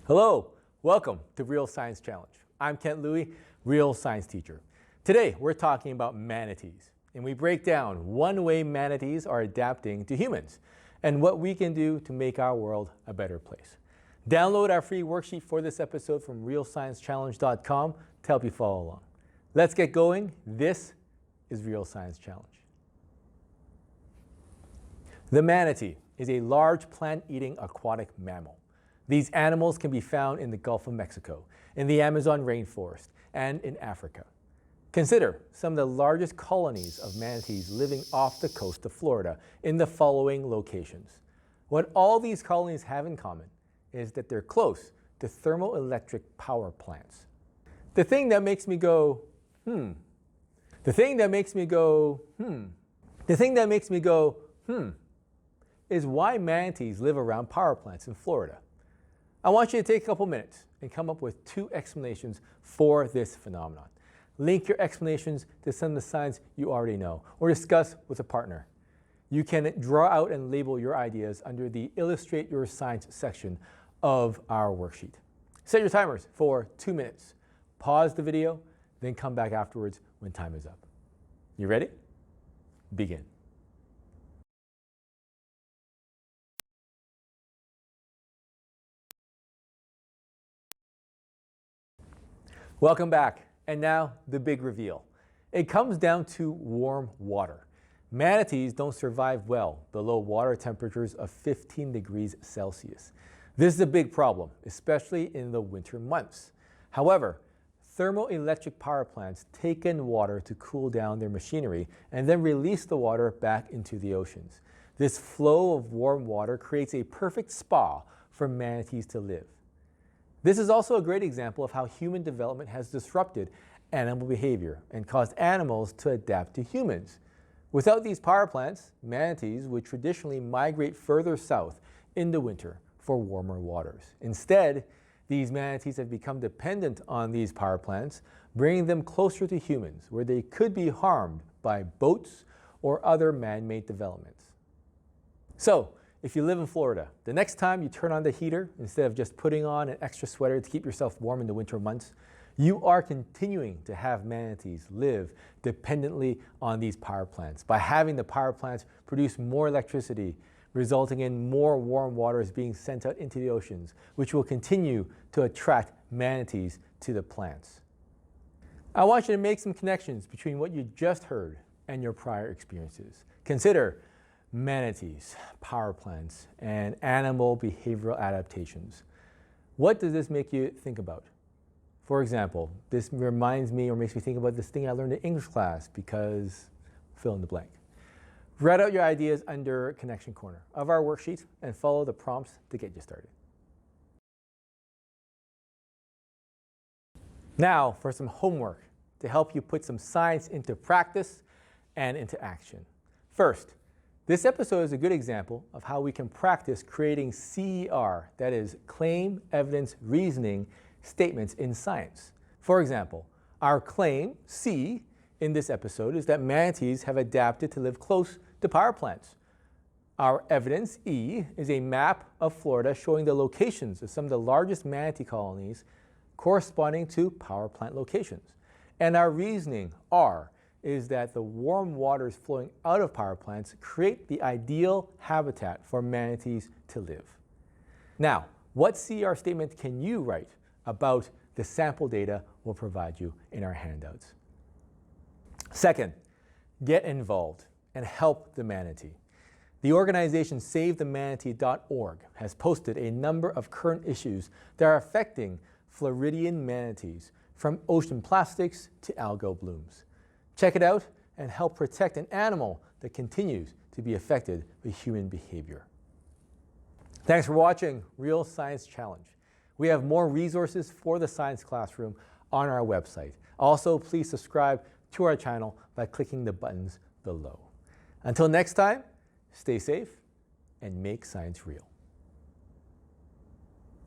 Hello, welcome to Real Science Challenge. I'm Kent Louie, real science teacher. Today we're talking about manatees, and we break down one way manatees are adapting to humans and what we can do to make our world a better place. Download our free worksheet for this episode from realsciencechallenge.com to help you follow along. Let's get going. This is Real Science Challenge. The manatee is a large plant-eating aquatic mammal. These animals can be found in the Gulf of Mexico, in the Amazon rainforest, and in Africa. Consider some of the largest colonies of manatees living off the coast of Florida in the following locations. What all these colonies have in common is that they're close to thermoelectric power plants. The thing that makes me go, is why manatees live around power plants in Florida. I want you to take a couple minutes and come up with two explanations for this phenomenon. Link your explanations to some of the science you already know, or discuss with a partner. You can draw out and label your ideas under the Illustrate Your Science section of our worksheet. Set your timers for 2 minutes. Pause the video, then come back afterwards when time is up. You ready? Begin. Welcome back, and now the big reveal. It comes down to warm water. Manatees don't survive well below water temperatures of 15 degrees Celsius. This is a big problem, especially in the winter months. However, thermoelectric power plants take in water to cool down their machinery and then release the water back into the oceans. This flow of warm water creates a perfect spa for manatees to live. This is also a great example of how human development has disrupted animal behavior and caused animals to adapt to humans. Without these power plants, manatees would traditionally migrate further south in the winter for warmer waters. Instead, these manatees have become dependent on these power plants, bringing them closer to humans, where they could be harmed by boats or other man-made developments. So, if you live in Florida, the next time you turn on the heater, instead of just putting on an extra sweater to keep yourself warm in the winter months, you are continuing to have manatees live dependently on these power plants by having the power plants produce more electricity, resulting in more warm waters being sent out into the oceans, which will continue to attract manatees to the plants. I want you to make some connections between what you just heard and your prior experiences. Consider manatees, power plants, and animal behavioral adaptations. What does this make you think about? For example, this reminds me or makes me think about this thing I learned in English class because fill in the blank. Write out your ideas under Connection Corner of our worksheet and follow the prompts to get you started. Now for some homework to help you put some science into practice and into action. First, this episode is a good example of how we can practice creating CER, that is, claim, evidence, reasoning statements in science. For example, our claim, C, in this episode is that manatees have adapted to live close to power plants. Our evidence, E, is a map of Florida showing the locations of some of the largest manatee colonies corresponding to power plant locations. And our reasoning, R, is that the warm waters flowing out of power plants create the ideal habitat for manatees to live. Now, what CR statement can you write about the sample data we'll provide you in our handouts? Second, get involved and help the manatee. The organization SaveTheManatee.org has posted a number of current issues that are affecting Floridian manatees, from ocean plastics to algal blooms. Check it out and help protect an animal that continues to be affected by human behavior. Thanks for watching Real Science Challenge. We have more resources for the science classroom on our website. Also, please subscribe to our channel by clicking the buttons below. Until next time, stay safe and make science real.